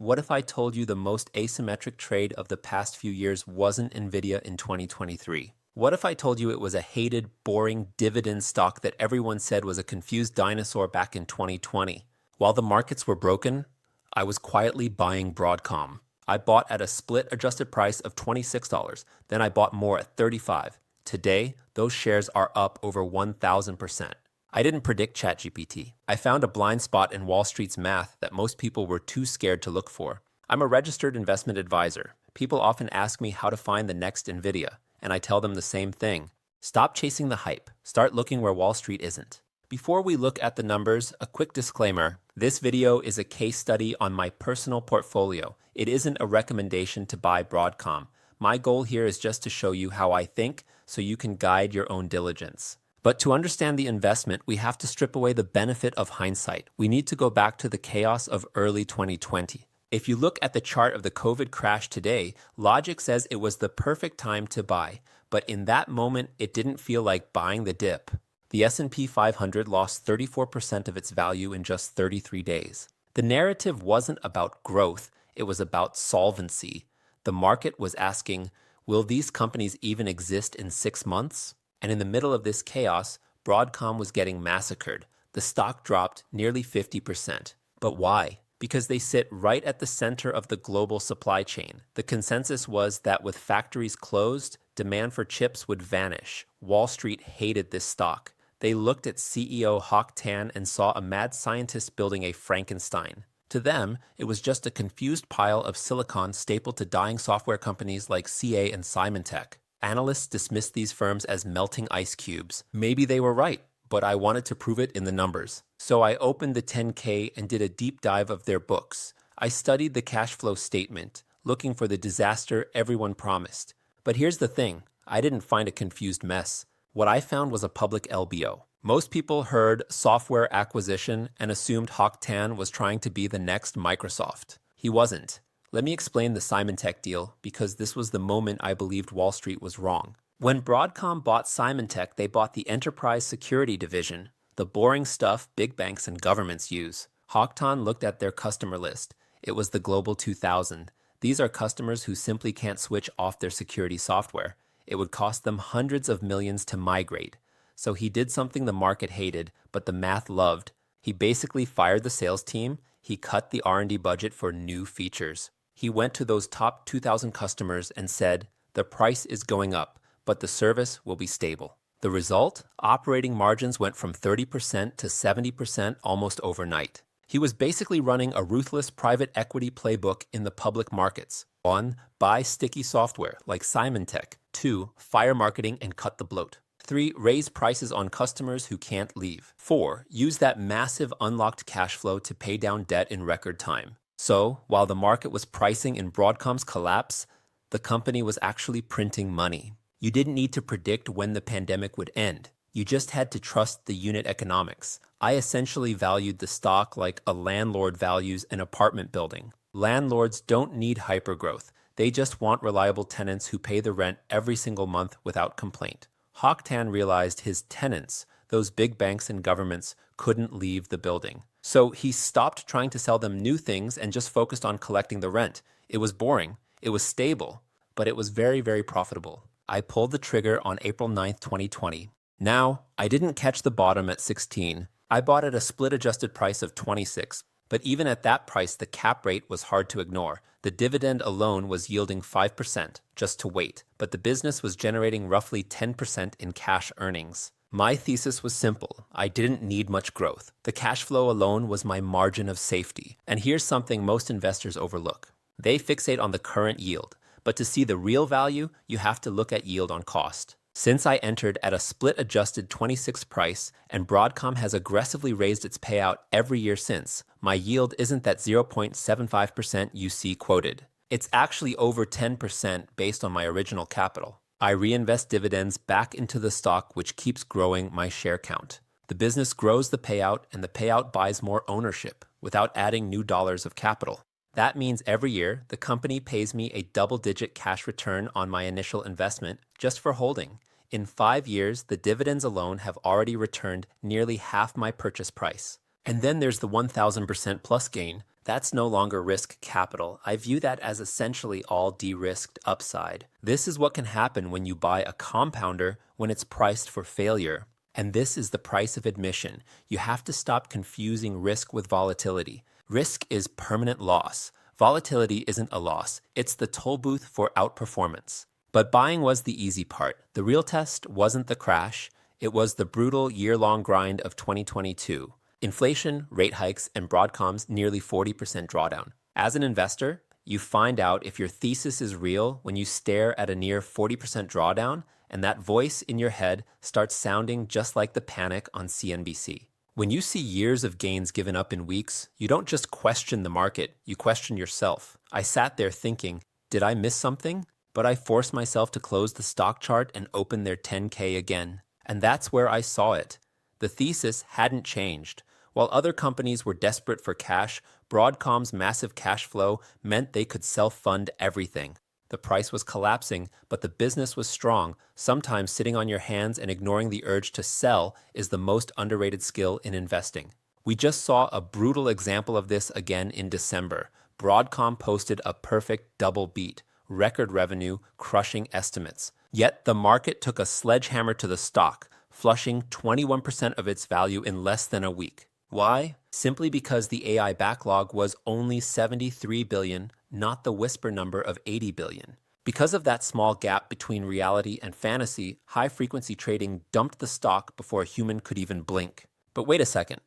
What if I told you the most asymmetric trade of the past few years wasn't Nvidia in 2023? What if I told you it was a hated, boring dividend stock that everyone said was a confused dinosaur back in 2020? While the markets were broken, I was quietly buying Broadcom. I bought at a split adjusted price of $26, then I bought more at $35. Today, those shares are up over 1,000%. I didn't predict ChatGPT. I found a blind spot in Wall Street's math that most people were too scared to look for. I'm a registered investment advisor. People often ask me how to find the next Nvidia, and I tell them the same thing. Stop chasing the hype. Start looking where Wall Street isn't. Before we look at the numbers, a quick disclaimer. This video is a case study on my personal portfolio. It isn't a recommendation to buy Broadcom. My goal here is just to show you how I think so you can guide your own diligence. But to understand the investment, we have to strip away the benefit of hindsight. We need to go back to the chaos of early 2020. If you look at the chart of the COVID crash today, logic says it was the perfect time to buy. But in that moment, it didn't feel like buying the dip. The S&P 500 lost 34% of its value in just 33 days. The narrative wasn't about growth, it was about solvency. The market was asking, will these companies even exist in 6 months? And in the middle of this chaos, Broadcom was getting massacred. The stock dropped nearly 50%. But why? Because they sit right at the center of the global supply chain. The consensus was that with factories closed, demand for chips would vanish. Wall Street hated this stock. They looked at CEO Hock Tan and saw a mad scientist building a Frankenstein. To them, it was just a confused pile of silicon stapled to dying software companies like CA and Symantec. Analysts dismissed these firms as melting ice cubes. Maybe they were right, but I wanted to prove it in the numbers. So I opened the 10K and did a deep dive of their books. I studied the cash flow statement, looking for the disaster everyone promised. But here's the thing, I didn't find a confused mess. What I found was a public LBO. Most people heard software acquisition and assumed Hock Tan was trying to be the next Microsoft. He wasn't. Let me explain the Symantec deal, because this was the moment I believed Wall Street was wrong. When Broadcom bought Symantec, they bought the enterprise security division, the boring stuff big banks and governments use. Hock Tan looked at their customer list. It was the Global 2000. These are customers who simply can't switch off their security software. It would cost them hundreds of millions to migrate. So he did something the market hated, but the math loved. He basically fired the sales team. He cut the R&D budget for new features. He went to those top 2,000 customers and said, the price is going up, but the service will be stable. The result? Operating margins went from 30% to 70% almost overnight. He was basically running a ruthless private equity playbook in the public markets. 1. Buy sticky software like Symantec. 2. Fire marketing and cut the bloat. 3. Raise prices on customers who can't leave. 4. Use that massive unlocked cash flow to pay down debt in record time. So, while the market was pricing in Broadcom's collapse, the company was actually printing money. You didn't need to predict when the pandemic would end. You just had to trust the unit economics. I essentially valued the stock like a landlord values an apartment building. Landlords don't need hypergrowth. They just want reliable tenants who pay the rent every single month without complaint. Hock Tan realized his tenants, those big banks and governments, couldn't leave the building. So he stopped trying to sell them new things and just focused on collecting the rent. It was boring, it was stable, but it was very, very profitable. I pulled the trigger on April 9th, 2020. Now, I didn't catch the bottom at 16. I bought at a split adjusted price of 26. But even at that price, the cap rate was hard to ignore. The dividend alone was yielding 5%, just to wait. But the business was generating roughly 10% in cash earnings. My thesis was simple. I didn't need much growth. The cash flow alone was my margin of safety. And here's something most investors overlook. They fixate on the current yield. But to see the real value, you have to look at yield on cost. Since I entered at a split-adjusted 26 price, and Broadcom has aggressively raised its payout every year since, my yield isn't that 0.75% you see quoted. It's actually over 10% based on my original capital. I reinvest dividends back into the stock, which keeps growing my share count. The business grows the payout, and the payout buys more ownership without adding new dollars of capital. That means every year, the company pays me a double-digit cash return on my initial investment just for holding. In 5 years, the dividends alone have already returned nearly half my purchase price. And then there's the 1,000% plus gain. That's no longer risk capital. I view that as essentially all de-risked upside. This is what can happen when you buy a compounder when it's priced for failure. And this is the price of admission. You have to stop confusing risk with volatility. Risk is permanent loss. Volatility isn't a loss. It's the toll booth for outperformance. But buying was the easy part. The real test wasn't the crash. It was the brutal year-long grind of 2022. Inflation, rate hikes, and Broadcom's nearly 40% drawdown. As an investor, you find out if your thesis is real when you stare at a near 40% drawdown and that voice in your head starts sounding just like the panic on CNBC. When you see years of gains given up in weeks, you don't just question the market, you question yourself. I sat there thinking, did I miss something? But I forced myself to close the stock chart and open their 10K again. And that's where I saw it. The thesis hadn't changed. While other companies were desperate for cash, Broadcom's massive cash flow meant they could self-fund everything. The price was collapsing, but the business was strong. Sometimes sitting on your hands and ignoring the urge to sell is the most underrated skill in investing. We just saw a brutal example of this again in December. Broadcom posted a perfect double beat, record revenue, crushing estimates. Yet the market took a sledgehammer to the stock, flushing 21% of its value in less than a week. Why? Simply because the AI backlog was only 73 billion, not the whisper number of 80 billion. Because of that small gap between reality and fantasy, high-frequency trading dumped the stock before a human could even blink. But wait a second.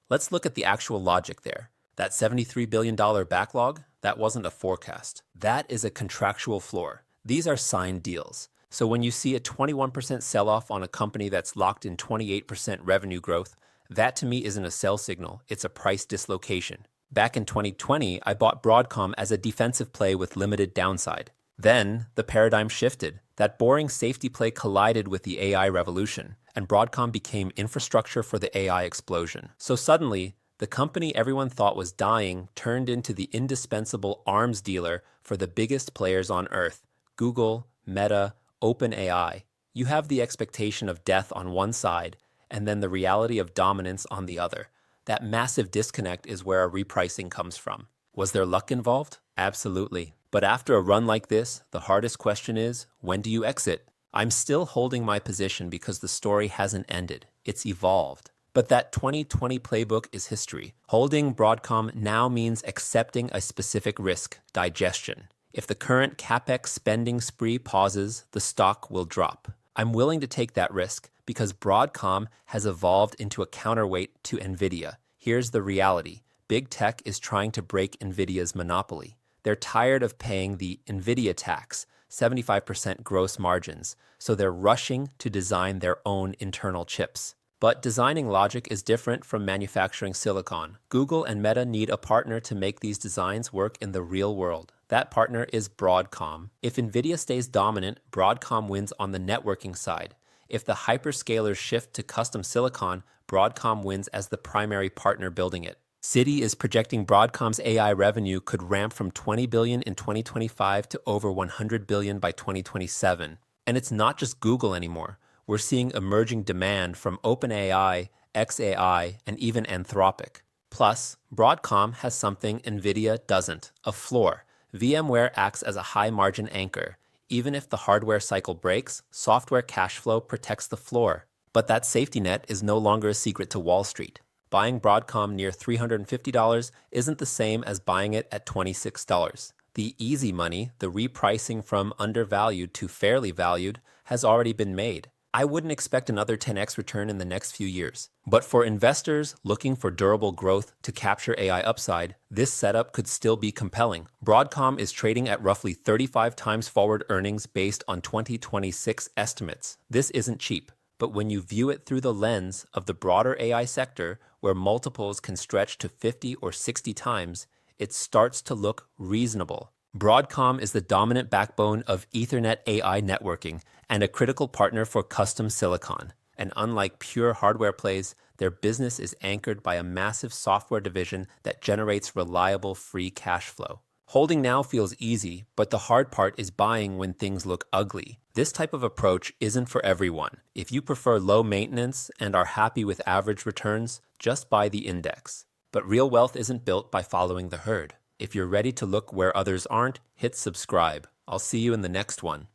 Let's look at the actual logic there. That $73 billion backlog, that wasn't a forecast. That is a contractual floor. These are signed deals. So when you see a 21% sell-off on a company that's locked in 28% revenue growth, that to me isn't a sell signal, it's a price dislocation. Back in 2020, I bought Broadcom as a defensive play with limited downside. Then, the paradigm shifted. That boring safety play collided with the AI revolution, and Broadcom became infrastructure for the AI explosion. So suddenly, the company everyone thought was dying turned into the indispensable arms dealer for the biggest players on Earth: Google, Meta, OpenAI. You have the expectation of death on one side, and then the reality of dominance on the other. That massive disconnect is where our repricing comes from. Was there luck involved? Absolutely. But after a run like this, the hardest question is, when do you exit? I'm still holding my position because the story hasn't ended. It's evolved. But that 2020 playbook is history. Holding Broadcom now means accepting a specific risk: digestion. If the current CapEx spending spree pauses, the stock will drop. I'm willing to take that risk because Broadcom has evolved into a counterweight to NVIDIA. Here's the reality. Big tech is trying to break NVIDIA's monopoly. They're tired of paying the NVIDIA tax, 75% gross margins, so they're rushing to design their own internal chips. But designing logic is different from manufacturing silicon. Google and Meta need a partner to make these designs work in the real world. That partner is Broadcom. If NVIDIA stays dominant, Broadcom wins on the networking side. If the hyperscalers shift to custom silicon, Broadcom wins as the primary partner building it. Citi is projecting Broadcom's AI revenue could ramp from $20 billion in 2025 to over $100 billion by 2027. And it's not just Google anymore. We're seeing emerging demand from OpenAI, xAI, and even Anthropic. Plus, Broadcom has something NVIDIA doesn't: a floor. VMware acts as a high-margin anchor. Even if the hardware cycle breaks, software cash flow protects the floor. But that safety net is no longer a secret to Wall Street. Buying Broadcom near $350 isn't the same as buying it at $26. The easy money, the repricing from undervalued to fairly valued, has already been made. I wouldn't expect another 10x return in the next few years. But for investors looking for durable growth to capture AI upside, this setup could still be compelling. Broadcom is trading at roughly 35 times forward earnings based on 2026 estimates. This isn't cheap, but when you view it through the lens of the broader AI sector, where multiples can stretch to 50 or 60 times, it starts to look reasonable. Broadcom is the dominant backbone of Ethernet AI networking and a critical partner for custom silicon. And unlike pure hardware plays, their business is anchored by a massive software division that generates reliable free cash flow. Holding now feels easy, but the hard part is buying when things look ugly. This type of approach isn't for everyone. If you prefer low maintenance and are happy with average returns, just buy the index. But real wealth isn't built by following the herd. If you're ready to look where others aren't, hit subscribe. I'll see you in the next one.